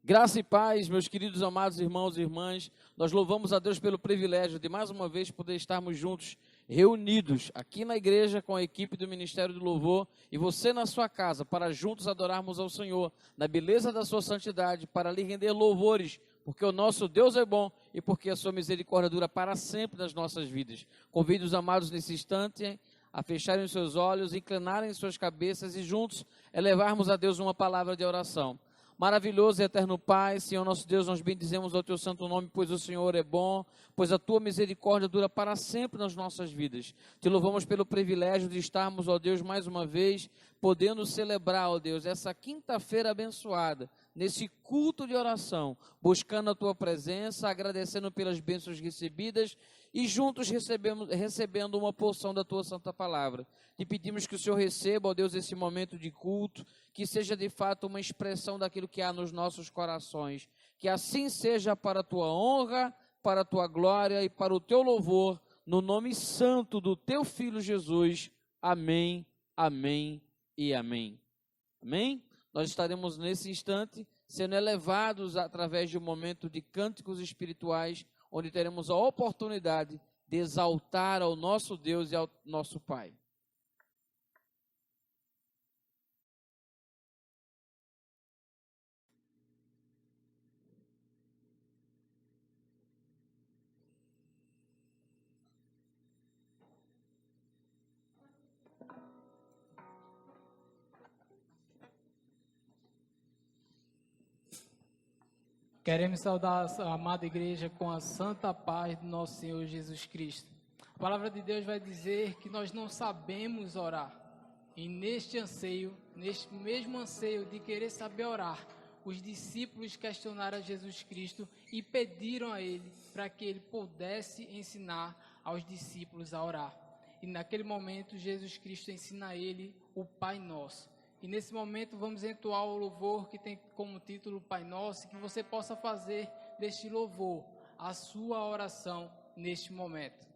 Graça e paz, meus queridos amados irmãos e irmãs, nós louvamos a Deus pelo privilégio de mais uma vez poder estarmos juntos, reunidos aqui na igreja com a equipe do Ministério do Louvor e você na sua casa, para juntos adorarmos ao Senhor, na beleza da sua santidade, para lhe render louvores, porque o nosso Deus é bom e porque a sua misericórdia dura para sempre nas nossas vidas. Convido os amados nesse instante a fecharem os seus olhos, inclinarem suas cabeças e juntos elevarmos a Deus uma palavra de oração. Maravilhoso e eterno Pai, Senhor nosso Deus, nós bendizemos ao Teu santo nome, pois o Senhor é bom, pois a Tua misericórdia dura para sempre nas nossas vidas. Te louvamos pelo privilégio de estarmos, ó Deus, mais uma vez, podendo celebrar, ó Deus, essa quinta-feira abençoada, nesse culto de oração, buscando a Tua presença, agradecendo pelas bênçãos recebidas e juntos recebendo uma porção da Tua santa palavra. Te pedimos que o Senhor receba, ó Deus, esse momento de culto, que seja de fato uma expressão daquilo que há nos nossos corações, que assim seja para a Tua honra, para a Tua glória e para o Teu louvor, no nome santo do Teu Filho Jesus. Amém, amém e amém. Amém? Nós estaremos nesse instante sendo elevados através de um momento de cânticos espirituais, onde teremos a oportunidade de exaltar ao nosso Deus e ao nosso Pai. Queremos saudar a amada igreja com a santa paz do nosso Senhor Jesus Cristo. A palavra de Deus vai dizer que nós não sabemos orar. E neste mesmo anseio de querer saber orar, os discípulos questionaram a Jesus Cristo e pediram a Ele para que Ele pudesse ensinar aos discípulos a orar. E naquele momento Jesus Cristo ensina a ele o Pai Nosso. E nesse momento vamos entoar o louvor que tem como título Pai Nosso, que você possa fazer deste louvor a sua oração neste momento.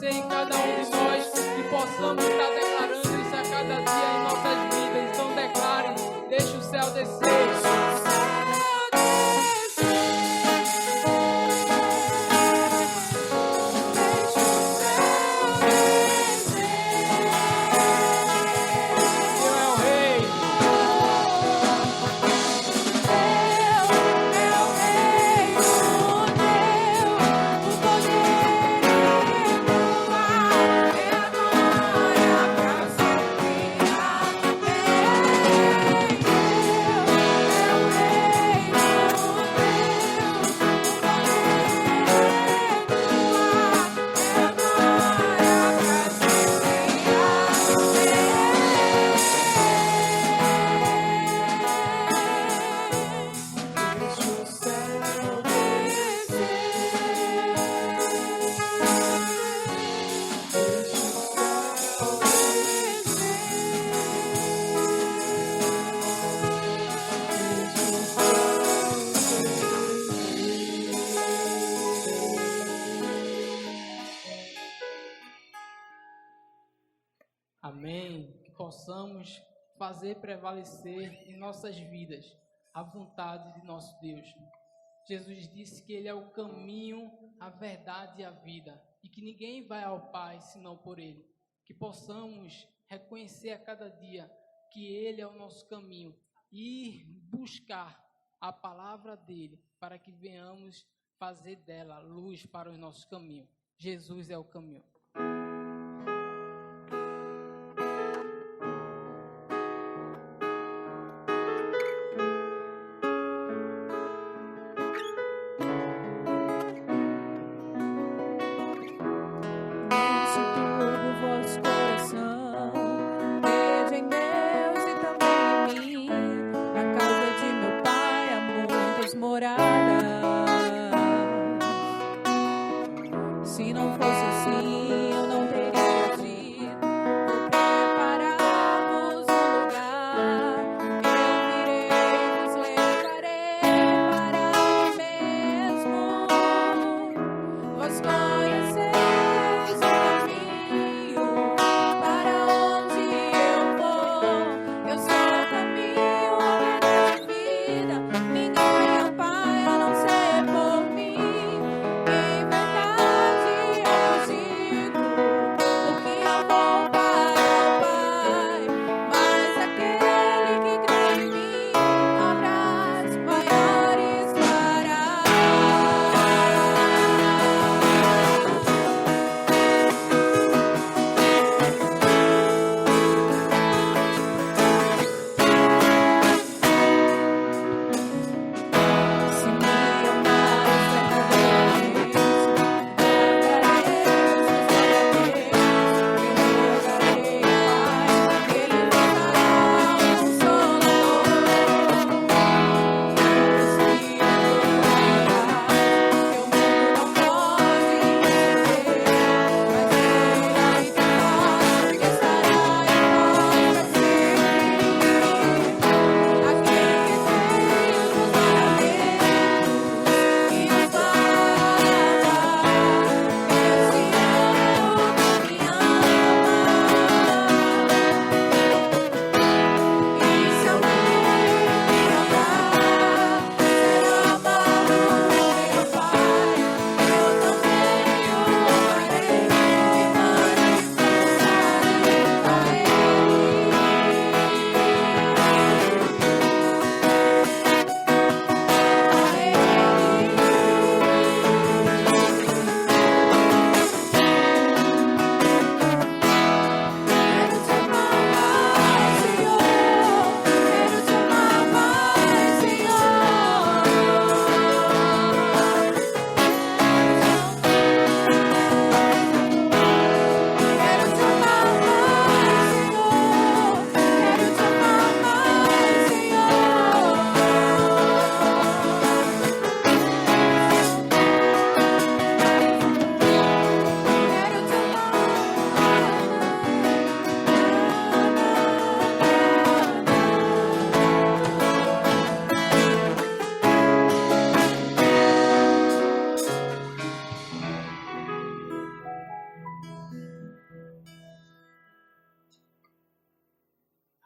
acontecer em cada um de nós, que possamos estar declarando isso a cada dia em nossas vidas. Então declare, deixe o céu descer. Amém. Que possamos fazer prevalecer em nossas vidas a vontade de nosso Deus. Jesus disse que Ele é o caminho, a verdade e a vida, e que ninguém vai ao Pai senão por Ele. Que possamos reconhecer a cada dia que Ele é o nosso caminho e buscar a palavra dEle para que venhamos fazer dela luz para os nossos caminhos. Jesus é o caminho. Se não fosse assim, eu não teria dito. Preparamos um lugar, eu virei, vos levarei para mim mesmo. Vós conheceis o caminho para onde eu vou. Eu sou o caminho, a verdade e vida. Ninguém vem ao Pai a não ser por mim. Em verdade,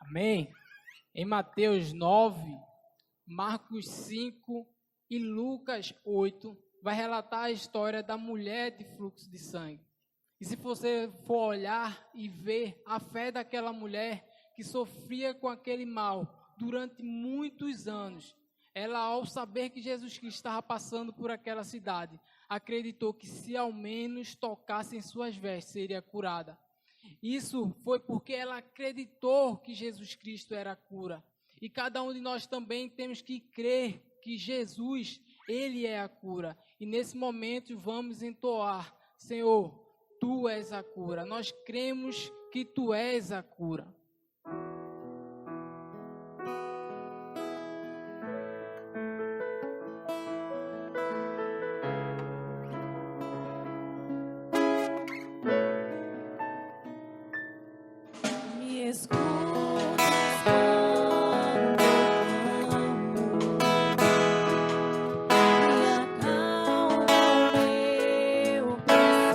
Amém? Em Mateus 9, Marcos 5 e Lucas 8, vai relatar a história da mulher de fluxo de sangue. E se você for olhar e ver a fé daquela mulher que sofria com aquele mal durante muitos anos, ela, ao saber que Jesus Cristo estava passando por aquela cidade, acreditou que se ao menos tocasse em suas vestes, seria curada. Isso foi porque ela acreditou que Jesus Cristo era a cura. E cada um de nós também temos que crer que Jesus, Ele é a cura. E nesse momento vamos entoar: Senhor, Tu és a cura. Nós cremos que Tu és a cura. Me escutas quando eu clamo, me acalma o meu pensar, me levas pelo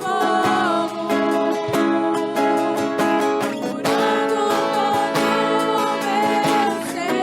fogo, curando todo meu ser.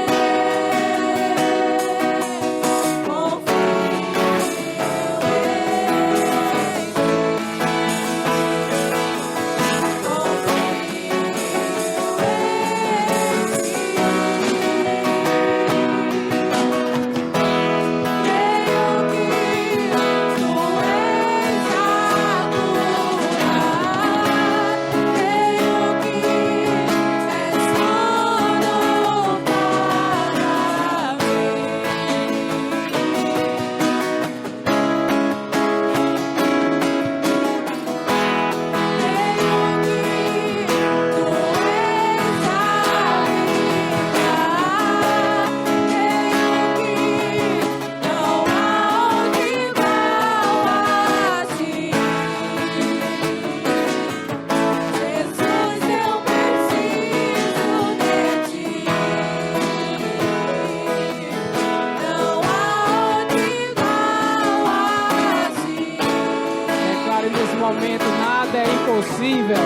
Momento nada é impossível.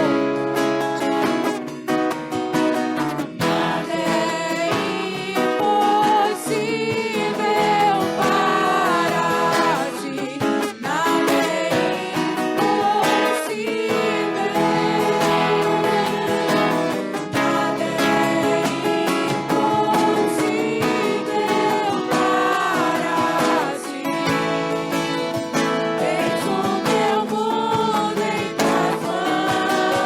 Nada é impossível para ti. Nada é impossível. Nada é impossível para ti. Eis o teu mundo em tuas mãos.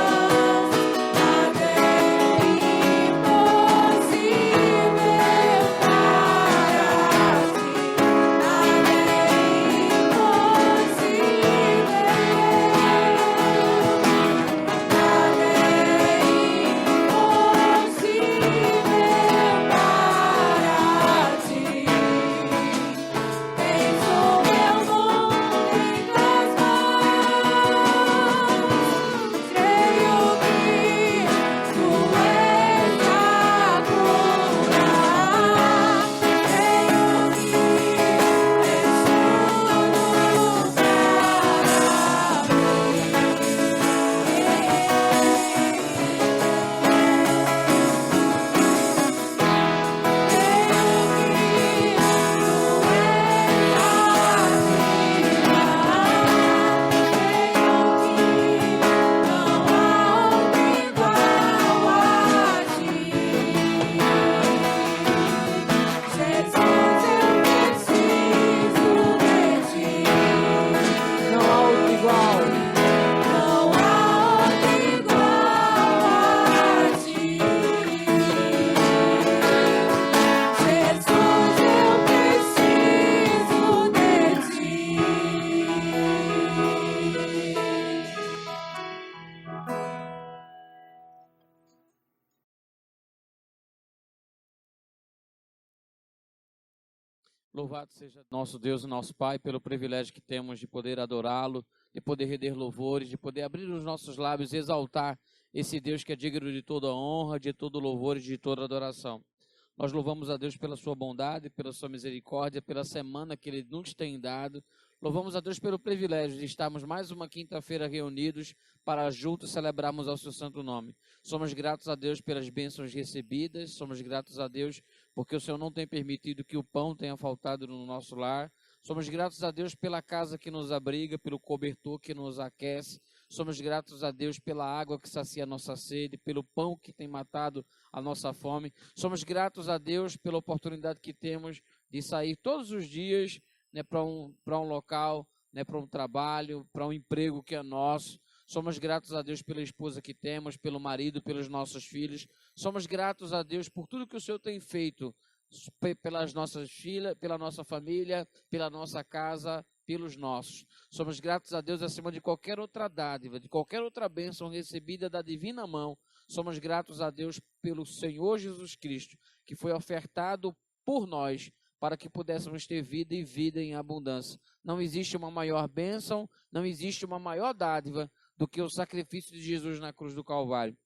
Louvado seja nosso Deus e nosso Pai pelo privilégio que temos de poder adorá-lo, de poder render louvores, de poder abrir os nossos lábios e exaltar esse Deus que é digno de toda honra, de todo louvor e de toda adoração. Nós louvamos a Deus pela sua bondade, pela sua misericórdia, pela semana que Ele nos tem dado. Louvamos a Deus pelo privilégio de estarmos mais uma quinta-feira reunidos para juntos celebrarmos ao seu santo nome. Somos gratos a Deus pelas bênçãos recebidas, somos gratos a Deus porque o Senhor não tem permitido que o pão tenha faltado no nosso lar. Somos gratos a Deus pela casa que nos abriga, pelo cobertor que nos aquece. Somos gratos a Deus pela água que sacia a nossa sede, pelo pão que tem matado a nossa fome. Somos gratos a Deus pela oportunidade que temos de sair todos os dias, né, para um local, né, para um trabalho, para um emprego que é nosso. Somos gratos a Deus pela esposa que temos, pelo marido, pelos nossos filhos. Somos gratos a Deus por tudo que o Senhor tem feito pelas nossas filhas, pela nossa família, pela nossa casa, pelos nossos. Somos gratos a Deus acima de qualquer outra dádiva, de qualquer outra bênção recebida da divina mão. Somos gratos a Deus pelo Senhor Jesus Cristo, que foi ofertado por nós para que pudéssemos ter vida e vida em abundância. Não existe uma maior bênção, não existe uma maior dádiva do que o sacrifício de Jesus na cruz do Calvário.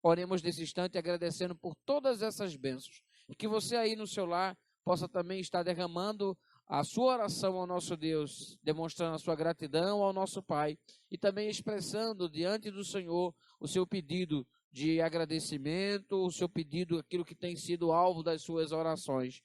Oremos nesse instante agradecendo por todas essas bênçãos. E que você aí no seu lar possa também estar derramando a sua oração ao nosso Deus, demonstrando a sua gratidão ao nosso Pai e também expressando diante do Senhor o seu pedido de agradecimento, o seu pedido, aquilo que tem sido alvo das suas orações.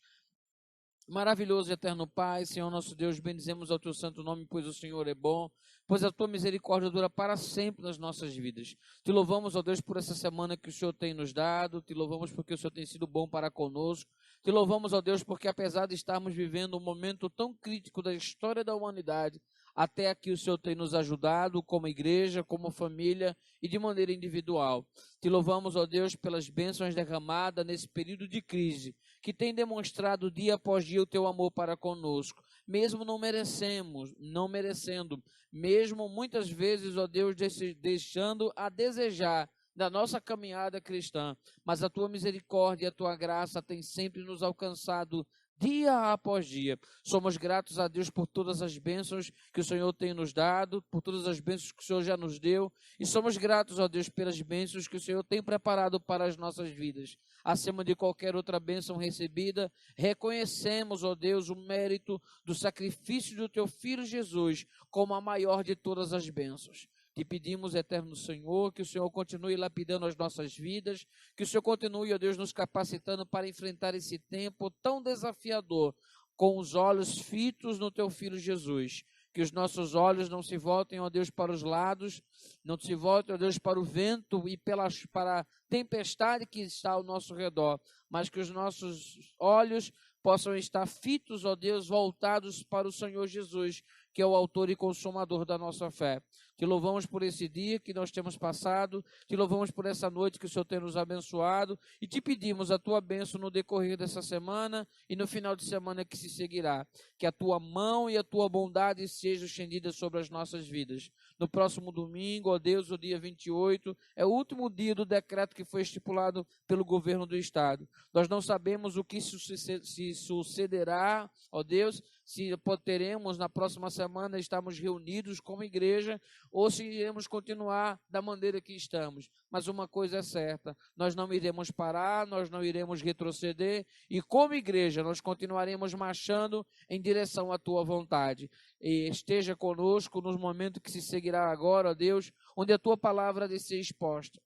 Maravilhoso e eterno Pai, Senhor nosso Deus, bendizemos ao teu santo nome, pois o Senhor é bom, pois a tua misericórdia dura para sempre nas nossas vidas. Te louvamos, ó Deus, por essa semana que o Senhor tem nos dado, te louvamos porque o Senhor tem sido bom para conosco, te louvamos, ó Deus, porque apesar de estarmos vivendo um momento tão crítico da história da humanidade, até aqui o Senhor tem nos ajudado como igreja, como família e de maneira individual. Te louvamos, ó Deus, pelas bênçãos derramadas nesse período de crise, que tem demonstrado dia após dia o teu amor para conosco, mesmo não merecendo, mesmo muitas vezes, ó Deus, deixando a desejar da nossa caminhada cristã, mas a tua misericórdia e a tua graça tem sempre nos alcançado dia após dia. Somos gratos a Deus por todas as bênçãos que o Senhor tem nos dado, por todas as bênçãos que o Senhor já nos deu, e somos gratos a Deus pelas bênçãos que o Senhor tem preparado para as nossas vidas. Acima de qualquer outra bênção recebida, reconhecemos, ó Deus, o mérito do sacrifício do teu Filho Jesus como a maior de todas as bênçãos. Te pedimos, eterno Senhor, que o Senhor continue lapidando as nossas vidas, que o Senhor continue, ó Deus, nos capacitando para enfrentar esse tempo tão desafiador, com os olhos fitos no teu Filho Jesus. Que os nossos olhos não se voltem, ó Deus, para os lados, não se voltem, ó Deus, para o vento e para a tempestade que está ao nosso redor, mas que os nossos olhos possam estar fitos, ó Deus, voltados para o Senhor Jesus, que é o autor e consumador da nossa fé. Te louvamos por esse dia que nós temos passado, te louvamos por essa noite que o Senhor tem nos abençoado e te pedimos a tua bênção no decorrer dessa semana e no final de semana que se seguirá. Que a tua mão e a tua bondade sejam estendidas sobre as nossas vidas. No próximo domingo, ó Deus, o dia 28, é o último dia do decreto que foi estipulado pelo governo do Estado. Nós não sabemos o que se sucederá, ó Deus, se teremos na próxima semana, estarmos reunidos como igreja, ou se iremos continuar da maneira que estamos. Mas uma coisa é certa, nós não iremos parar, nós não iremos retroceder, e como igreja nós continuaremos marchando em direção à tua vontade. E esteja conosco nos momentos que se seguirá agora, ó Deus, onde a tua palavra há de ser exposta.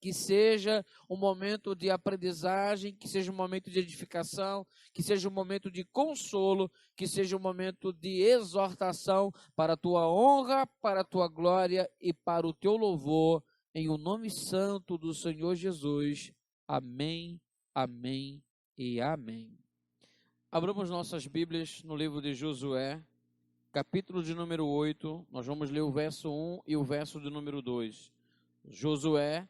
Que seja um momento de aprendizagem, que seja um momento de edificação, que seja um momento de consolo, que seja um momento de exortação para a tua honra, para a tua glória e para o teu louvor, em o nome santo do Senhor Jesus. Amém, amém e amém. Abramos nossas Bíblias no livro de Josué, capítulo de número 8, nós vamos ler o verso 1 e o verso de número 2. Josué,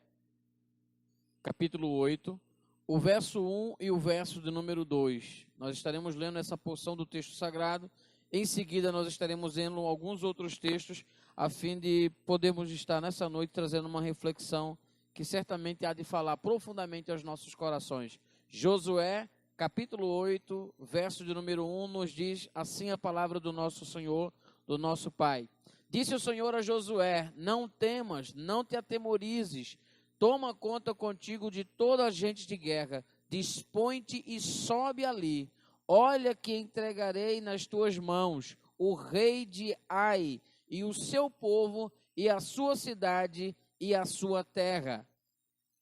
capítulo 8, o verso 1 e o verso de número 2. Nós estaremos lendo essa porção do texto sagrado. Em seguida, nós estaremos lendo alguns outros textos, a fim de podermos estar nessa noite trazendo uma reflexão que certamente há de falar profundamente aos nossos corações. Josué, capítulo 8, verso de número 1, nos diz assim a palavra do nosso Senhor, do nosso Pai. Disse o Senhor a Josué: não temas, não te atemorizes, toma conta contigo de toda a gente de guerra, dispõe-te e sobe ali. Olha que entregarei nas tuas mãos o rei de Ai, e o seu povo, e a sua cidade, e a sua terra.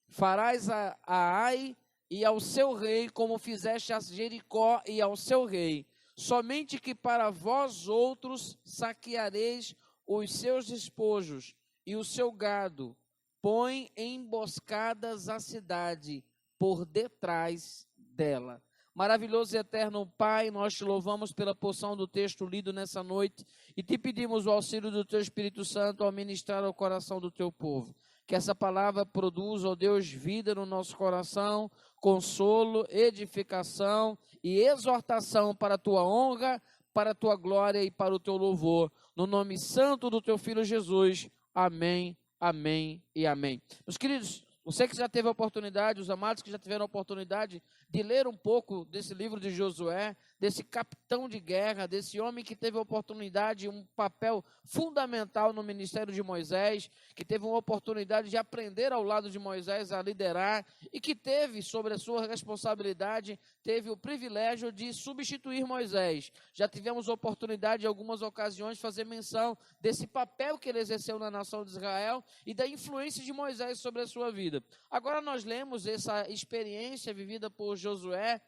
Farás a Ai e ao seu rei, como fizeste a Jericó e ao seu rei. Somente que para vós outros saqueareis os seus despojos e o seu gado. Põe emboscadas a cidade por detrás dela. Maravilhoso e eterno Pai, nós te louvamos pela porção do texto lido nessa noite e te pedimos o auxílio do teu Espírito Santo ao ministrar ao coração do teu povo. Que essa palavra produza, ó Deus, vida no nosso coração, consolo, edificação e exortação para a tua honra, para a tua glória e para o teu louvor. No nome santo do teu Filho Jesus. Amém, amém e amém. Meus queridos, você que já teve a oportunidade, os amados que já tiveram a oportunidade de ler um pouco desse livro de Josué, desse capitão de guerra, desse homem que teve a oportunidade, um papel fundamental no ministério de Moisés, que teve uma oportunidade de aprender ao lado de Moisés a liderar e que teve sobre a sua responsabilidade, teve o privilégio de substituir Moisés. Já tivemos a oportunidade em algumas ocasiões de fazer menção desse papel que ele exerceu na nação de Israel e da influência de Moisés sobre a sua vida. Agora nós lemos essa experiência vivida por Josué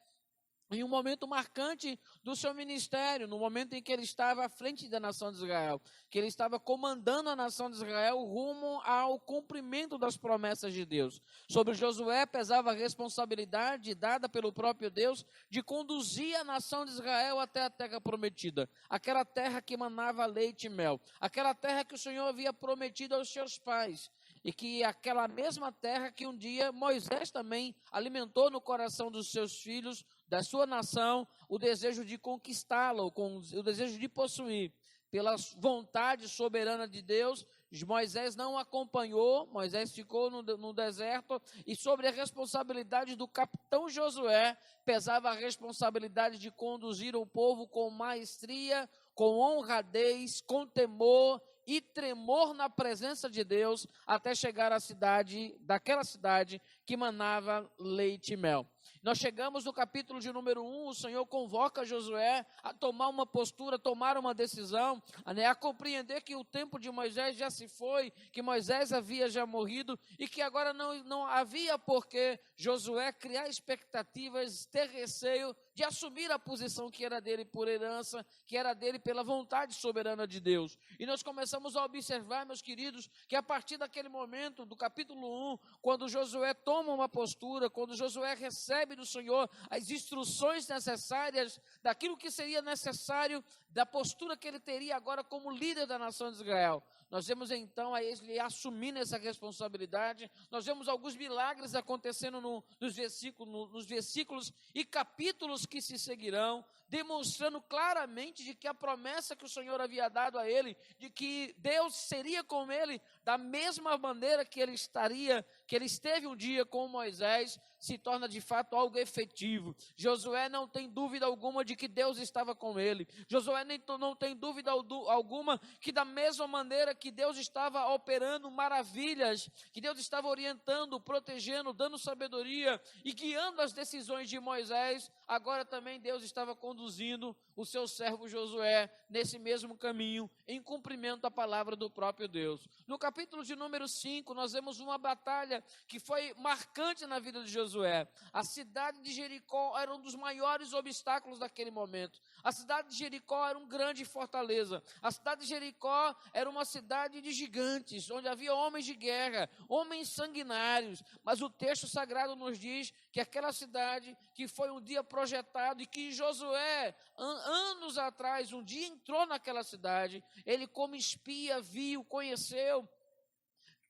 em um momento marcante do seu ministério, no momento em que ele estava à frente da nação de Israel, que ele estava comandando a nação de Israel rumo ao cumprimento das promessas de Deus. Sobre Josué pesava a responsabilidade dada pelo próprio Deus de conduzir a nação de Israel até a terra prometida, aquela terra que manava leite e mel, aquela terra que o Senhor havia prometido aos seus pais, e que aquela mesma terra que um dia Moisés também alimentou no coração dos seus filhos, da sua nação, o desejo de conquistá-la, o desejo de possuir. Pela vontade soberana de Deus, Moisés não acompanhou, Moisés ficou no deserto, e sobre a responsabilidade do capitão Josué, pesava a responsabilidade de conduzir o povo com maestria, com honradez, com temor e tremor na presença de Deus, até chegar à cidade, daquela cidade que manava leite e mel. Nós chegamos no capítulo de número 1, o Senhor convoca Josué a tomar uma postura, tomar uma decisão, a compreender que o tempo de Moisés já se foi, que Moisés havia já morrido e que agora não havia por que Josué criar expectativas, ter receio de assumir a posição que era dele por herança, que era dele pela vontade soberana de Deus. E nós começamos a observar, meus queridos, que a partir daquele momento, do capítulo 1, quando Josué toma uma postura, quando Josué recebe do Senhor as instruções necessárias, daquilo que seria necessário, da postura que ele teria agora como líder da nação de Israel. Nós vemos então a ele assumindo essa responsabilidade, nós vemos alguns milagres acontecendo nos versículos e capítulos que se seguirão, demonstrando claramente de que a promessa que o Senhor havia dado a ele, de que Deus seria com ele da mesma maneira que ele esteve um dia com Moisés, se torna de fato algo efetivo. Josué não tem dúvida alguma de que Deus estava com ele. Josué não tem dúvida alguma que da mesma maneira que Deus estava operando maravilhas, que Deus estava orientando, protegendo, dando sabedoria e guiando as decisões de Moisés, agora também Deus estava conduzindo o seu servo Josué nesse mesmo caminho, em cumprimento da palavra do próprio Deus. No capítulo de número 5, nós vemos uma batalha que foi marcante na vida de Josué. A cidade de Jericó era um dos maiores obstáculos daquele momento. A cidade de Jericó era uma grande fortaleza. A cidade de Jericó era uma cidade de gigantes, onde havia homens de guerra, homens sanguinários. Mas o texto sagrado nos diz que aquela cidade, que foi um dia projetado e que Josué, anos atrás, um dia entrou naquela cidade, ele como espia viu, conheceu,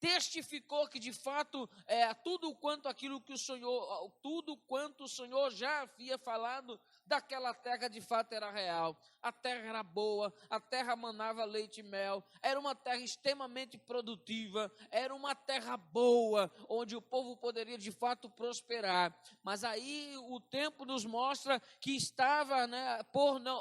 testificou que de fato tudo quanto o Senhor já havia falado daquela terra de fato era real. A terra era boa, a terra manava leite e mel, era uma terra extremamente produtiva, era uma terra boa, onde o povo poderia de fato prosperar. Mas aí o tempo nos mostra que estava,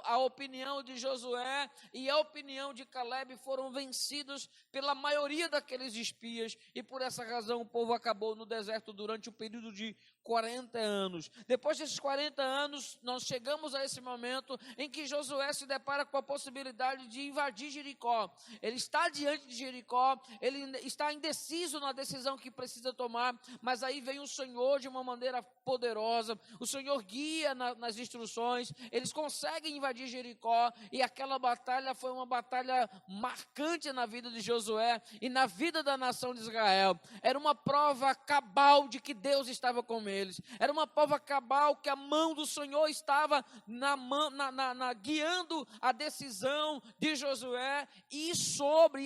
a opinião de Josué e a opinião de Caleb foram vencidos pela maioria daqueles espias, e por essa razão o povo acabou no deserto durante o período de 40 anos. Depois desses 40 anos, nós chegamos a esse momento em que Josué se depara com a possibilidade de invadir Jericó. Ele está diante de Jericó, ele está indeciso na decisão que precisa tomar, mas aí vem o Senhor de uma maneira poderosa, o Senhor guia nas instruções, eles conseguem invadir Jericó, e aquela batalha foi uma batalha marcante na vida de Josué e na vida da nação de Israel. Era uma prova cabal de que Deus estava com eles, era uma prova cabal que a mão do Senhor estava guiando a decisão de Josué e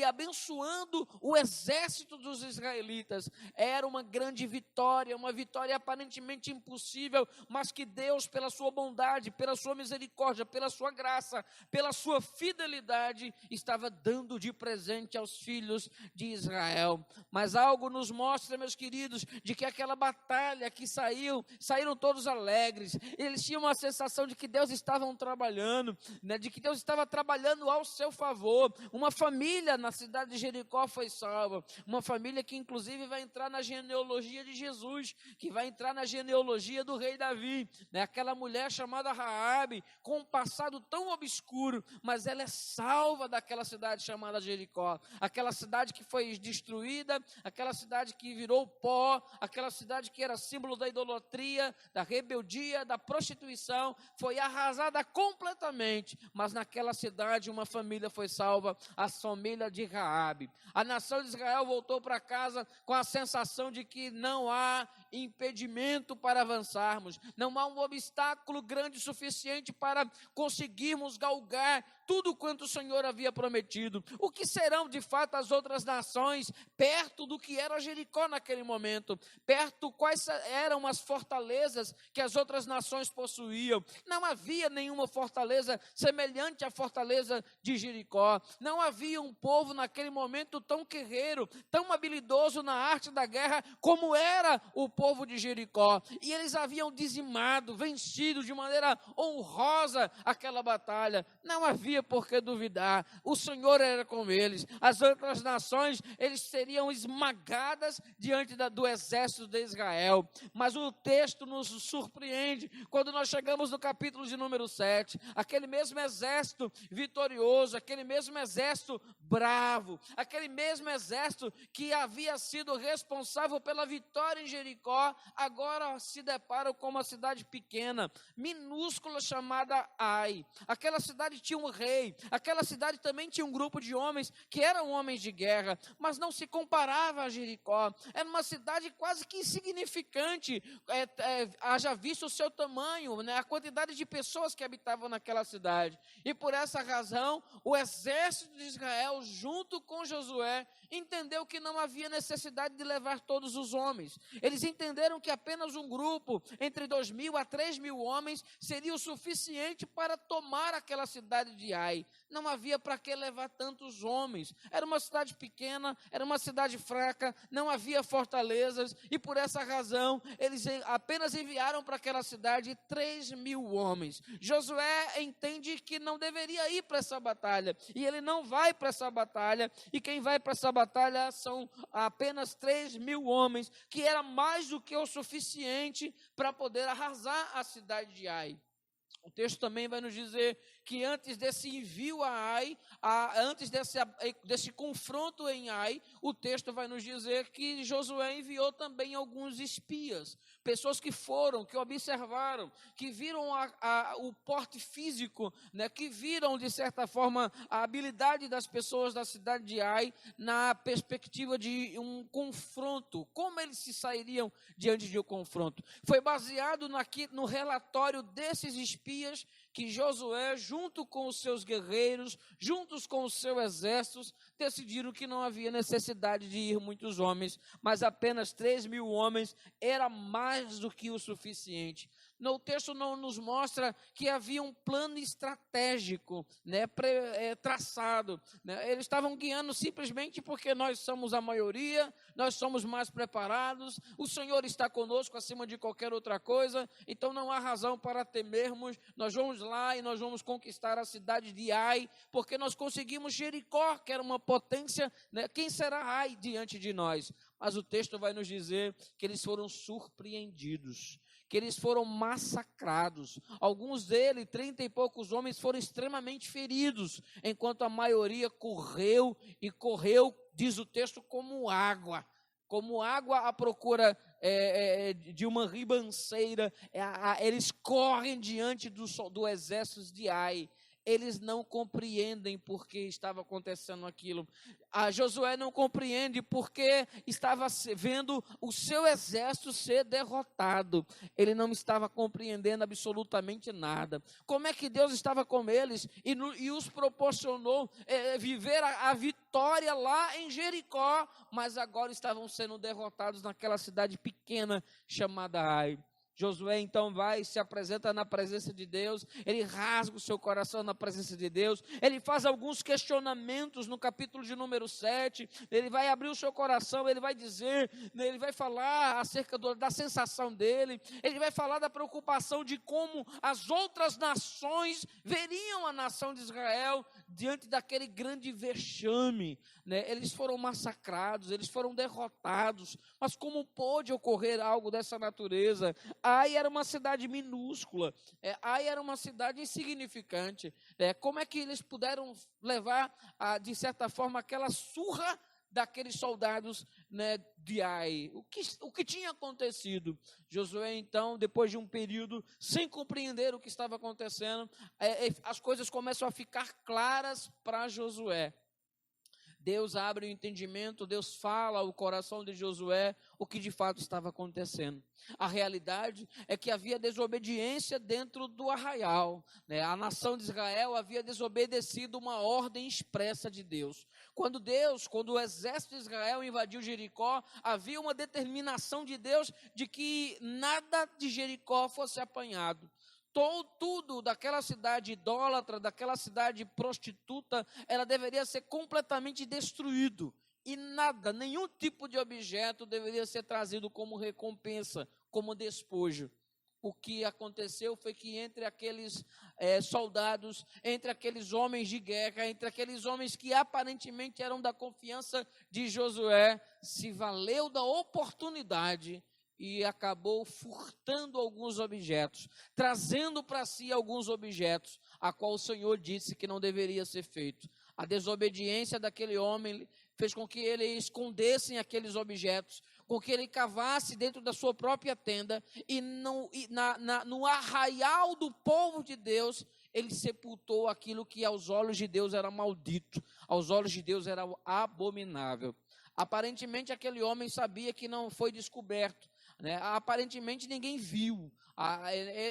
abençoando o exército dos israelitas. Era uma grande vitória, uma vitória aparentemente impossível, mas que Deus, pela sua bondade, pela sua misericórdia, pela sua graça, pela sua fidelidade, estava dando de presente aos filhos de Israel. Mas algo nos mostra, meus queridos, de que aquela batalha que saíram todos alegres, eles tinham uma sensação de que Deus estava trabalhando, de que Deus estava trabalhando ao seu favor. Uma família na cidade de Jericó foi salva, uma família que inclusive vai entrar na genealogia de Jesus, que vai entrar na genealogia do rei Davi, aquela mulher chamada Raabe, com um passado tão obscuro, mas ela é salva daquela cidade chamada Jericó, aquela cidade que foi destruída, aquela cidade que virou pó, aquela cidade que era símbolo da idolatria, da rebeldia, da prostituição, foi arrasada completamente, mas naquela cidade uma família foi salva, a família de Raabe. A nação de Israel voltou para casa com a sensação de que não há impedimento para avançarmos, não há um obstáculo grande o suficiente para conseguirmos galgar tudo quanto o Senhor havia prometido. O que serão de fato as outras nações perto do que era Jericó naquele momento? Perto quais eram as fortalezas que as outras nações possuíam? Não havia nenhuma fortaleza semelhante à fortaleza de Jericó. Não havia um povo naquele momento tão guerreiro, tão habilidoso na arte da guerra como era o povo de Jericó. E eles haviam dizimado, vencido de maneira honrosa aquela batalha. Não havia por que duvidar, o Senhor era com eles. As outras nações, eles seriam esmagadas diante do exército de Israel. Mas o texto nos surpreende quando nós chegamos no capítulo de número 7, aquele mesmo exército vitorioso, aquele mesmo exército bravo, aquele mesmo exército que havia sido responsável pela vitória em Jericó, agora se deparam com uma cidade pequena, minúscula, chamada Ai. Aquela cidade tinha um rei, aquela cidade também tinha um grupo de homens que eram homens de guerra, mas não se comparava a Jericó. Era uma cidade quase que insignificante, haja visto o seu tamanho, a quantidade de pessoas que habitavam naquela cidade. E por essa razão, o exército de Israel, junto com Josué, entendeu que não havia necessidade de levar todos os homens. Eles entenderam que apenas um grupo, entre 2.000 a 3.000 homens, seria o suficiente para tomar aquela cidade de Ai. Não havia para que levar tantos homens. Era uma cidade pequena, era uma cidade fraca, não havia fortalezas, e por essa razão, eles apenas enviaram para aquela cidade 3.000 homens. Josué entende que não deveria ir para essa batalha, e ele não vai para essa batalha, e quem vai para essa batalha são apenas 3.000 homens, que era mais do que o suficiente para poder arrasar a cidade de Ai. O texto também vai nos dizer que antes desse envio a Ai, antes desse confronto em Ai, o texto vai nos dizer que Josué enviou também alguns espias, pessoas que foram, que observaram, que viram o porte físico, que viram de certa forma a habilidade das pessoas da cidade de Ai na perspectiva de um confronto. Como eles se sairiam diante de um confronto? Foi baseado no relatório desses espias que Josué, junto com os seus guerreiros, juntos com o seu exército, decidiram que não havia necessidade de ir muitos homens, mas apenas 3.000 homens era mais do que o suficiente. O texto não nos mostra que havia um plano estratégico, né, traçado. Né? Eles estavam guiando simplesmente porque nós somos a maioria, nós somos mais preparados, o Senhor está conosco acima de qualquer outra coisa, então não há razão para temermos. Nós vamos lá e nós vamos conquistar a cidade de Ai, porque nós conseguimos Jericó, que era uma potência, né? Quem será Ai diante de nós? Mas o texto vai nos dizer que eles foram surpreendidos, que eles foram massacrados. Alguns deles, 30 e poucos homens, foram extremamente feridos, enquanto a maioria correu, diz o texto, como água à procura de uma ribanceira. Eles correm diante do exército de Ai. Eles não compreendem por que estava acontecendo aquilo. Josué não compreende porque estava vendo o seu exército ser derrotado. Ele não estava compreendendo absolutamente nada. Como é que Deus estava com eles e os proporcionou viver a vitória lá em Jericó, mas agora estavam sendo derrotados naquela cidade pequena chamada Ai. Josué então vai e se apresenta na presença de Deus, ele rasga o seu coração na presença de Deus, ele faz alguns questionamentos no capítulo de número 7, ele vai abrir o seu coração, ele vai dizer, ele vai falar acerca da sensação dele, ele vai falar da preocupação de como as outras nações veriam a nação de Israel diante daquele grande vexame, né? Eles foram massacrados, eles foram derrotados, mas como pôde ocorrer algo dessa natureza? Ai era uma cidade minúscula, Ai era uma cidade insignificante. Como é que eles puderam levar, de certa forma, aquela surra daqueles soldados, né, de Ai? O que tinha acontecido? Josué, então, depois de um período, sem compreender o que estava acontecendo, as coisas começam a ficar claras para Josué. Deus abre o entendimento, Deus fala ao coração de Josué o que de fato estava acontecendo. A realidade é que havia desobediência dentro do arraial, né? A nação de Israel havia desobedecido uma ordem expressa de Deus. Quando o exército de Israel invadiu Jericó, havia uma determinação de Deus de que nada de Jericó fosse apanhado. Tudo daquela cidade idólatra, daquela cidade prostituta, ela deveria ser completamente destruído. E nada, nenhum tipo de objeto deveria ser trazido como recompensa, como despojo. O que aconteceu foi que entre aqueles soldados, entre aqueles homens de guerra, entre aqueles homens que aparentemente eram da confiança de Josué, se valeu da oportunidade e acabou furtando alguns objetos, trazendo para si alguns objetos, a qual o Senhor disse que não deveria ser feito. A desobediência daquele homem fez com que ele escondesse aqueles objetos, com que ele cavasse dentro da sua própria tenda, e no arraial do povo de Deus, ele sepultou aquilo que aos olhos de Deus era maldito, aos olhos de Deus era abominável. Aparentemente aquele homem sabia que não foi descoberto, né? Aparentemente ninguém viu,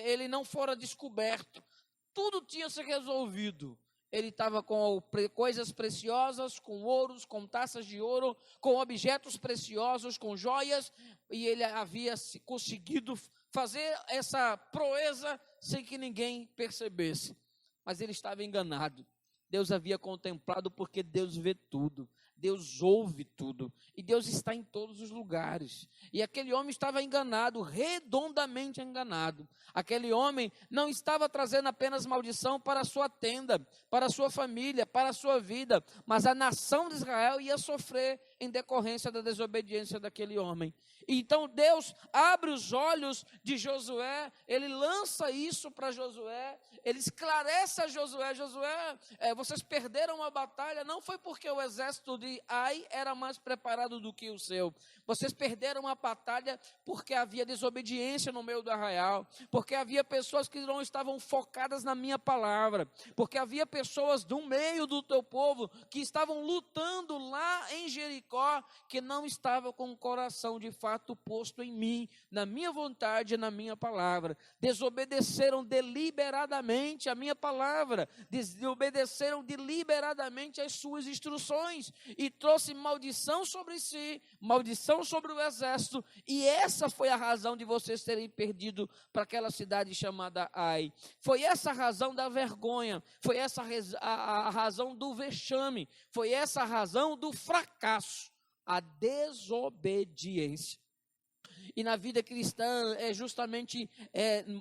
ele não fora descoberto, tudo tinha se resolvido. Ele estava com coisas preciosas, com ouros, com taças de ouro, com objetos preciosos, com joias, e ele havia conseguido fazer essa proeza sem que ninguém percebesse. Mas ele estava enganado. Deus havia contemplado, porque Deus vê tudo, Deus ouve tudo, e Deus está em todos os lugares. E aquele homem estava enganado, redondamente enganado. Aquele homem não estava trazendo apenas maldição para a sua tenda, para a sua família, para a sua vida, mas a nação de Israel ia sofrer em decorrência da desobediência daquele homem. Então Deus abre os olhos de Josué, ele lança isso para Josué, ele esclarece a Josué: Josué, vocês perderam a batalha, não foi porque o exército de Ai era mais preparado do que o seu. Vocês perderam a batalha porque havia desobediência no meio do arraial, porque havia pessoas que não estavam focadas na minha palavra, porque havia pessoas do meio do teu povo que estavam lutando lá em Jericó, que não estavam com o coração de fato posto em mim, na minha vontade e na minha palavra. Desobedeceram deliberadamente a minha palavra, desobedeceram deliberadamente as suas instruções, e trouxe maldição sobre si, maldição sobre o exército, e essa foi a razão de vocês terem perdido para aquela cidade chamada Ai. Foi essa a razão da vergonha, foi essa a razão do vexame, foi essa a razão do fracasso, a desobediência. E na vida cristã é justamente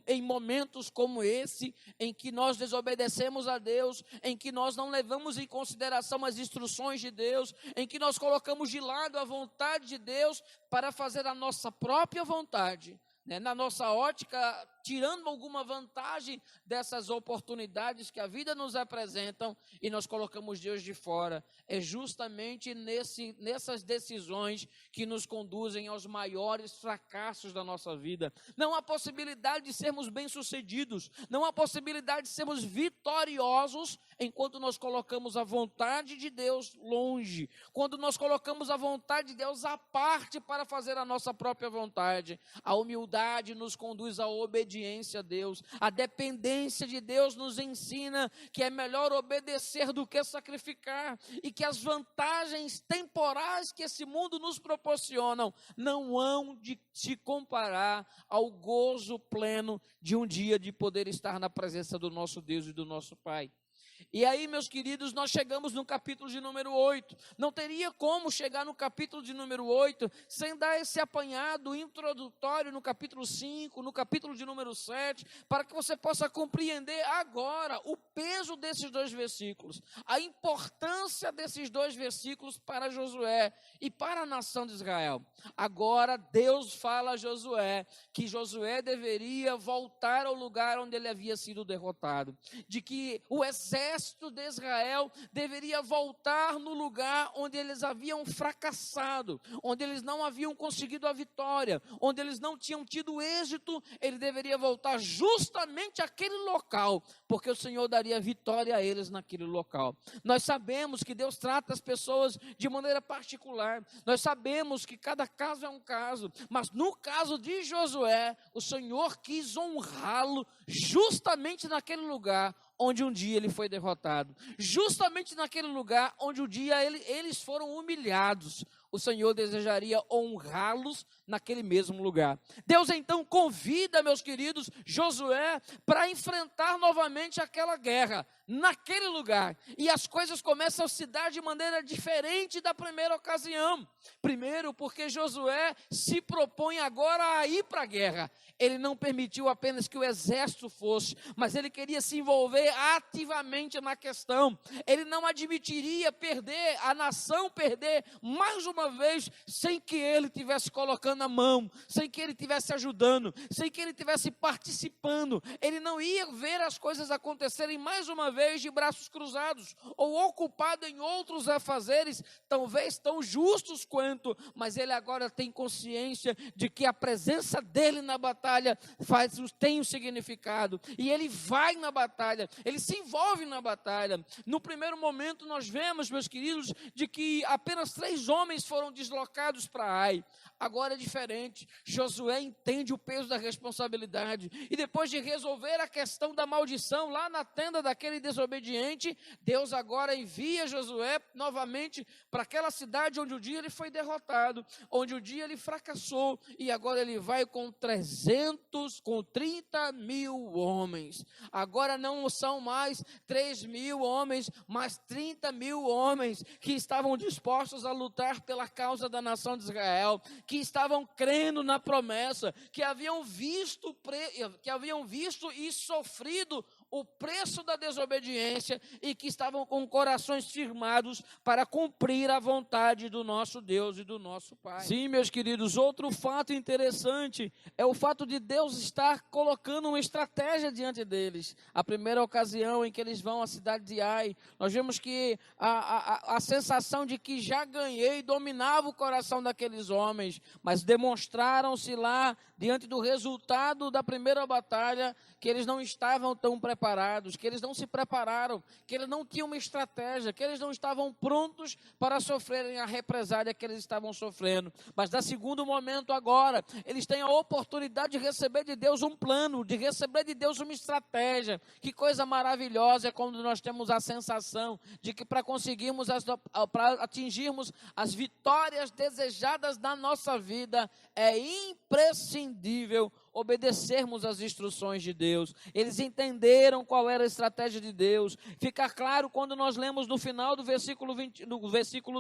em momentos como esse, em que nós desobedecemos a Deus, em que nós não levamos em consideração as instruções de Deus, em que nós colocamos de lado a vontade de Deus para fazer a nossa própria vontade, né? Na nossa ótica, tirando alguma vantagem dessas oportunidades que a vida nos apresentam, e nós colocamos Deus de fora. É justamente nessas decisões que nos conduzem aos maiores fracassos da nossa vida. Não há possibilidade de sermos bem-sucedidos, não há possibilidade de sermos vitoriosos enquanto nós colocamos a vontade de Deus longe, quando nós colocamos a vontade de Deus à parte para fazer a nossa própria vontade. A humildade nos conduz à obediência a Deus, a dependência de Deus nos ensina que é melhor obedecer do que sacrificar, e que as vantagens temporais que esse mundo nos proporcionam não hão de se comparar ao gozo pleno de um dia de poder estar na presença do nosso Deus e do nosso Pai. E aí, meus queridos, nós chegamos no capítulo de número 8. Não teria como chegar no capítulo de número 8 sem dar esse apanhado introdutório no capítulo 5, no capítulo de número 7, para que você possa compreender agora o peso desses dois versículos, a importância desses dois versículos para Josué e para a nação de Israel. Agora, Deus fala a Josué que Josué deveria voltar ao lugar onde ele havia sido derrotado, de que o exército de Israel deveria voltar no lugar onde eles haviam fracassado, onde eles não haviam conseguido a vitória, onde eles não tinham tido êxito. Ele deveria voltar justamente àquele local, porque o Senhor daria vitória a eles naquele local. Nós sabemos que Deus trata as pessoas de maneira particular, nós sabemos que cada caso é um caso, mas no caso de Josué, o Senhor quis honrá-lo justamente naquele lugar onde um dia ele foi derrotado, justamente naquele lugar onde um dia eles foram humilhados. O Senhor desejaria honrá-los naquele mesmo lugar. Deus então convida, meus queridos, Josué para enfrentar novamente aquela guerra, naquele lugar. E as coisas começam a se dar de maneira diferente da primeira ocasião. Primeiro, porque Josué se propõe agora a ir para a guerra. Ele não permitiu apenas que o exército fosse, mas ele queria se envolver ativamente na questão. Ele não admitiria perder, a nação perder mais uma vez, sem que ele estivesse colocando a mão, sem que ele estivesse ajudando, sem que ele estivesse participando. Ele não ia ver as coisas acontecerem mais uma vez de braços cruzados, ou ocupado em outros afazeres, talvez tão justos quanto, mas ele agora tem consciência de que a presença dele na batalha tem um significado, e ele vai na batalha, ele se envolve na batalha. No primeiro momento nós vemos, meus queridos, de que apenas 3 homens foram deslocados para Ai. Agora é diferente. Josué entende o peso da responsabilidade, e depois de resolver a questão da maldição lá na tenda daquele desobediente, Deus agora envia Josué novamente para aquela cidade onde um dia ele foi derrotado, onde um dia ele fracassou, e agora ele vai com 30 mil homens. Agora não são mais 3.000 homens, mas 30 mil homens que estavam dispostos a lutar pela causa da nação de Israel, que estavam crendo na promessa, que haviam visto e sofrido o preço da desobediência, e que estavam com corações firmados para cumprir a vontade do nosso Deus e do nosso Pai. Sim, meus queridos, outro fato interessante é o fato de Deus estar colocando uma estratégia diante deles. A primeira ocasião em que eles vão à cidade de Ai, nós vemos que a sensação de que já ganhei dominava o coração daqueles homens, mas demonstraram-se lá, diante do resultado da primeira batalha, que eles não estavam tão preparados despreparados, que eles não se prepararam, que eles não tinham uma estratégia, que eles não estavam prontos para sofrerem a represália que eles estavam sofrendo. Mas no segundo momento agora, eles têm a oportunidade de receber de Deus um plano, de receber de Deus uma estratégia. Que coisa maravilhosa é quando nós temos a sensação de que para conseguirmos, para atingirmos as vitórias desejadas na nossa vida, é imprescindível obedecermos às instruções de Deus. Eles entenderam qual era a estratégia de Deus. Fica claro quando nós lemos no final do versículo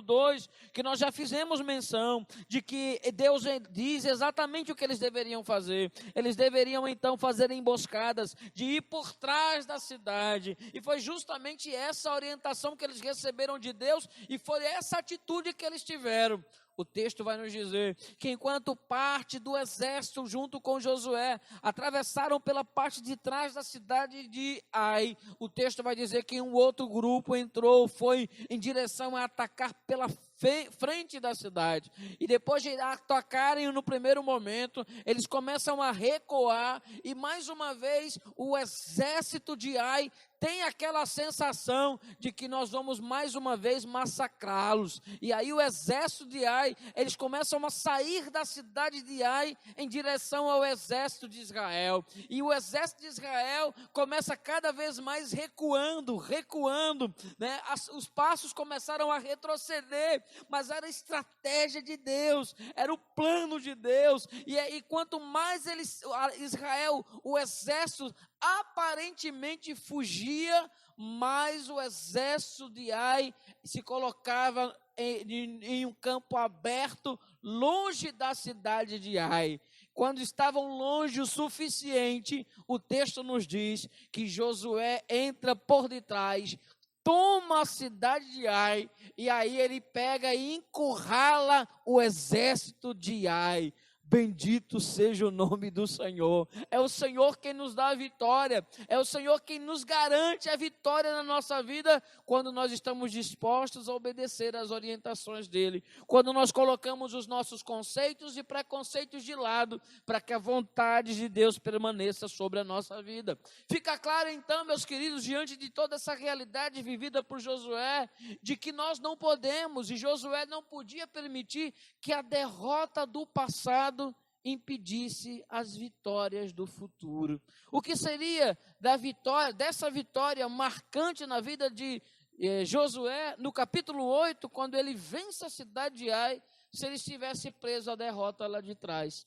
2, que nós já fizemos menção de que Deus diz exatamente o que eles deveriam fazer. Eles deveriam então fazer emboscadas, de ir por trás da cidade. E foi justamente essa orientação que eles receberam de Deus, e foi essa atitude que eles tiveram. O texto vai nos dizer que enquanto parte do exército junto com Josué atravessaram pela parte de trás da cidade de Ai, o texto vai dizer que um outro grupo entrou, foi em direção a atacar pela frente da cidade. E depois de atacarem no primeiro momento, eles começam a recuar, e mais uma vez o exército de Ai tem aquela sensação de que nós vamos mais uma vez massacrá-los. E aí o exército de Ai, eles começam a sair da cidade de Ai em direção ao exército de Israel. E o exército de Israel começa cada vez mais recuando, né? Os passos começaram a retroceder, mas era a estratégia de Deus, era o plano de Deus. E quanto mais Israel, o exército aparentemente fugia, mais o exército de Ai se colocava em um campo aberto, longe da cidade de Ai. Quando estavam longe o suficiente, o texto nos diz que Josué entra por detrás, toma a cidade de Ai, e aí ele pega e encurrala o exército de Ai. Bendito seja o nome do Senhor. É o Senhor quem nos dá a vitória. É o Senhor quem nos garante a vitória na nossa vida quando nós estamos dispostos a obedecer às orientações dEle. Quando nós colocamos os nossos conceitos e preconceitos de lado para que a vontade de Deus permaneça sobre a nossa vida. Fica claro então, meus queridos, diante de toda essa realidade vivida por Josué, de que nós não podemos, e Josué não podia permitir que a derrota do passado impedisse as vitórias do futuro. O que seria dessa vitória marcante na vida de Josué, no capítulo 8, quando ele vence a cidade de Ai, se ele estivesse preso à derrota lá de trás?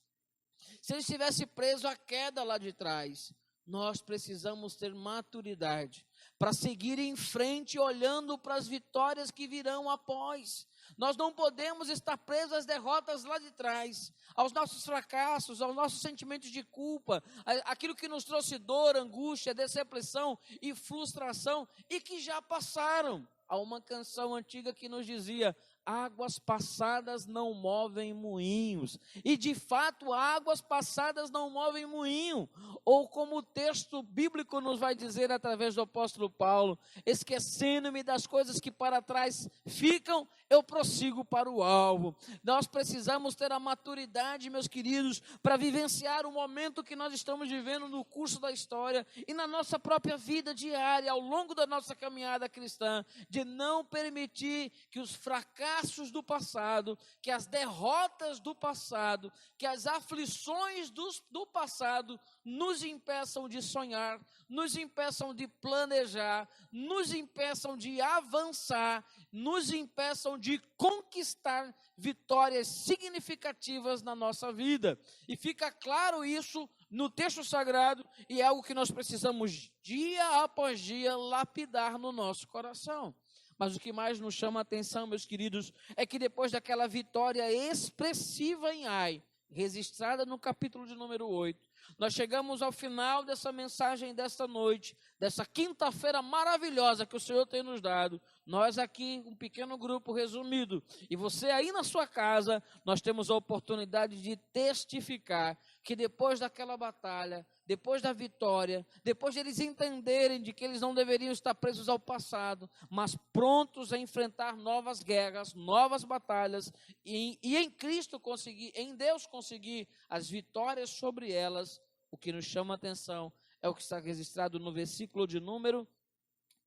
Se ele estivesse preso à queda lá de trás? Nós precisamos ter maturidade para seguir em frente, olhando para as vitórias que virão após. Nós não podemos estar presos às derrotas lá de trás, aos nossos fracassos, aos nossos sentimentos de culpa, aquilo que nos trouxe dor, angústia, decepção e frustração, e que já passaram. Há uma canção antiga que nos dizia: águas passadas não movem moinhos. E de fato, águas passadas não movem moinho. Ou como o texto bíblico nos vai dizer através do apóstolo Paulo: esquecendo-me das coisas que para trás ficam, eu prossigo para o alvo. Nós precisamos ter a maturidade, meus queridos, para vivenciar o momento que nós estamos vivendo no curso da história e na nossa própria vida diária, ao longo da nossa caminhada cristã, de não permitir que os fracassos do passado, que as derrotas do passado, que as aflições do passado nos impeçam de sonhar, nos impeçam de planejar, nos impeçam de avançar, nos impeçam de conquistar vitórias significativas na nossa vida. E fica claro isso no texto sagrado, e é algo que nós precisamos dia após dia lapidar no nosso coração. Mas o que mais nos chama a atenção, meus queridos, é que depois daquela vitória expressiva em Ai, registrada no capítulo de número 8, nós chegamos ao final dessa mensagem desta noite, dessa quinta-feira maravilhosa que o Senhor tem nos dado. Nós aqui, um pequeno grupo resumido, e você aí na sua casa, nós temos a oportunidade de testificar que depois daquela batalha, depois da vitória, depois de eles entenderem de que eles não deveriam estar presos ao passado, mas prontos a enfrentar novas guerras, novas batalhas, e em Cristo conseguir, em Deus conseguir as vitórias sobre elas, o que nos chama a atenção é o que está registrado no versículo de número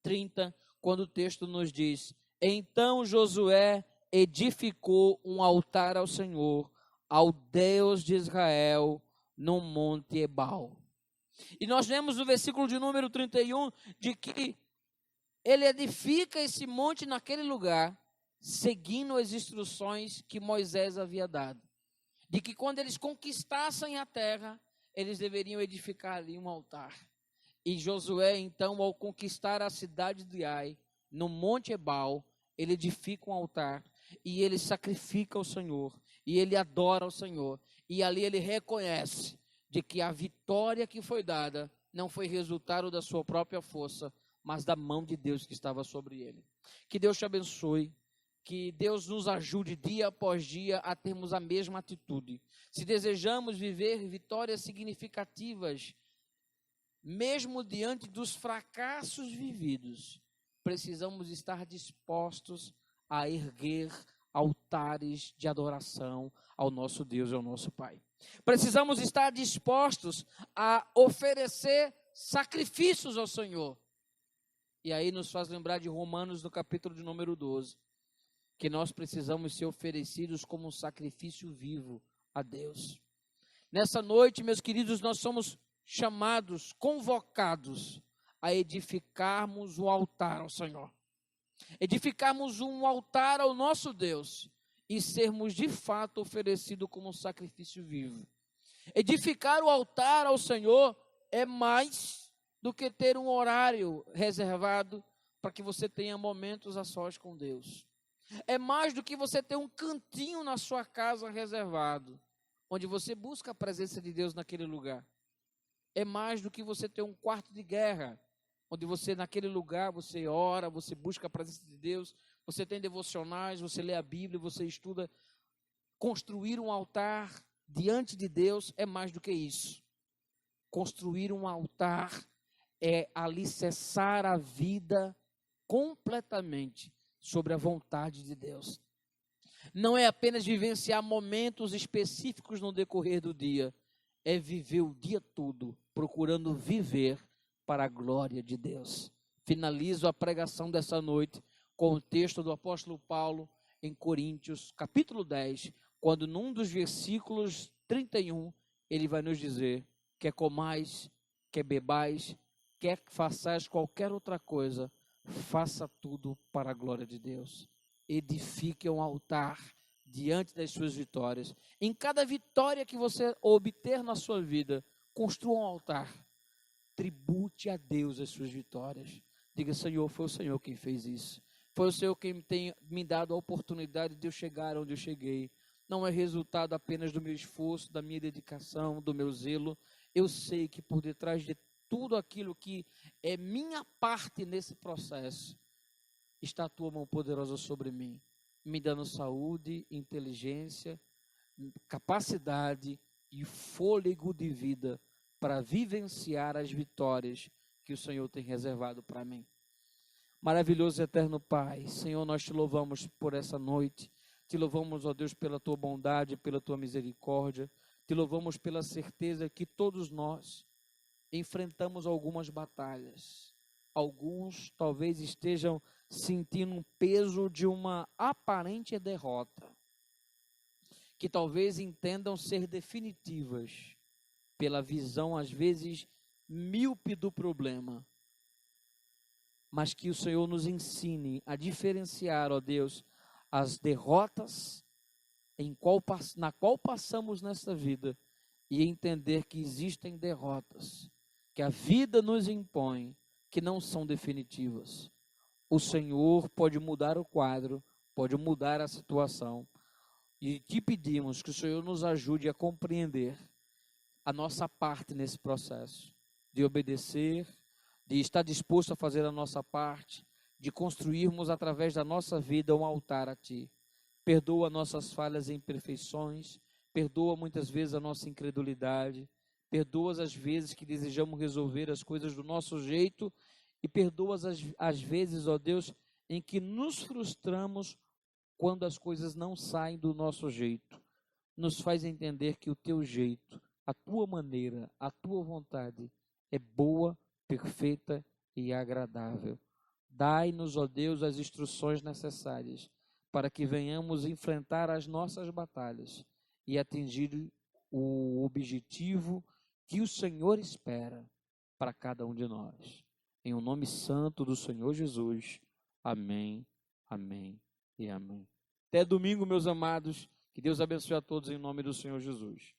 30, quando o texto nos diz: então Josué edificou um altar ao Senhor, ao Deus de Israel, no monte Ebal. E nós vemos no versículo de número 31, de que ele edifica esse monte naquele lugar, seguindo as instruções que Moisés havia dado. De que quando eles conquistassem a terra, eles deveriam edificar ali um altar. E Josué, então, ao conquistar a cidade de Ai, no monte Ebal, ele edifica um altar, e ele sacrifica ao Senhor, e ele adora ao Senhor, e ali ele reconhece de que a vitória que foi dada não foi resultado da sua própria força, mas da mão de Deus que estava sobre ele. Que Deus te abençoe, que Deus nos ajude dia após dia a termos a mesma atitude. Se desejamos viver vitórias significativas, mesmo diante dos fracassos vividos, precisamos estar dispostos a erguer altares de adoração ao nosso Deus e ao nosso Pai. Precisamos estar dispostos a oferecer sacrifícios ao Senhor. E aí nos faz lembrar de Romanos, no capítulo de número 12, que nós precisamos ser oferecidos como um sacrifício vivo a Deus. Nessa noite, meus queridos, nós somos chamados, convocados a edificarmos um altar ao Senhor. Edificarmos um altar ao nosso Deus e sermos de fato oferecidos como um sacrifício vivo. Edificar o altar ao Senhor é mais do que ter um horário reservado para que você tenha momentos a sós com Deus. É mais do que você ter um cantinho na sua casa reservado, onde você busca a presença de Deus naquele lugar. É mais do que você ter um quarto de guerra, onde você naquele lugar, você ora, você busca a presença de Deus, você tem devocionais, você lê a Bíblia, você estuda. Construir um altar diante de Deus é mais do que isso. Construir um altar é alicerçar a vida completamente sobre a vontade de Deus. Não é apenas vivenciar momentos específicos no decorrer do dia, é viver o dia todo procurando viver para a glória de Deus. Finalizo a pregação dessa noite com o texto do apóstolo Paulo em Coríntios, capítulo 10, quando num dos versículos 31, ele vai nos dizer: quer comais, quer bebais, quer façais qualquer outra coisa, faça tudo para a glória de Deus. Edifique um altar diante das suas vitórias. Em cada vitória que você obter na sua vida, construa um altar. Tribute a Deus as suas vitórias. Diga: Senhor, foi o Senhor quem fez isso. Foi o Senhor quem tem me dado a oportunidade de eu chegar onde eu cheguei. Não é resultado apenas do meu esforço, da minha dedicação, do meu zelo. Eu sei que por detrás de tudo aquilo que é minha parte nesse processo, está a tua mão poderosa sobre mim, me dando saúde, inteligência, capacidade e fôlego de vida para vivenciar as vitórias que o Senhor tem reservado para mim. Maravilhoso e eterno Pai, Senhor, nós te louvamos por essa noite, te louvamos, ó Deus, pela tua bondade, pela tua misericórdia, te louvamos pela certeza que todos nós enfrentamos algumas batalhas. Alguns talvez estejam sentindo um peso de uma aparente derrota, que talvez entendam ser definitivas pela visão, às vezes, míope do problema, mas que o Senhor nos ensine a diferenciar, ó Deus, as derrotas na qual passamos nesta vida e entender que existem derrotas que a vida nos impõe, que não são definitivas. O Senhor pode mudar o quadro, pode mudar a situação, e te pedimos que o Senhor nos ajude a compreender a nossa parte nesse processo, de obedecer, de estar disposto a fazer a nossa parte, de construirmos através da nossa vida um altar a Ti. Perdoa nossas falhas e imperfeições, perdoa muitas vezes a nossa incredulidade, perdoa as vezes que desejamos resolver as coisas do nosso jeito e perdoa as vezes, ó Deus, em que nos frustramos quando as coisas não saem do nosso jeito. Nos faz entender que o Teu jeito, a Tua maneira, a Tua vontade é boa, perfeita e agradável. Dai-nos, ó Deus, as instruções necessárias para que venhamos enfrentar as nossas batalhas e atingir o objetivo que o Senhor espera para cada um de nós. Em o nome santo do Senhor Jesus. Amém, amém e amém. Até domingo, meus amados. Que Deus abençoe a todos em nome do Senhor Jesus.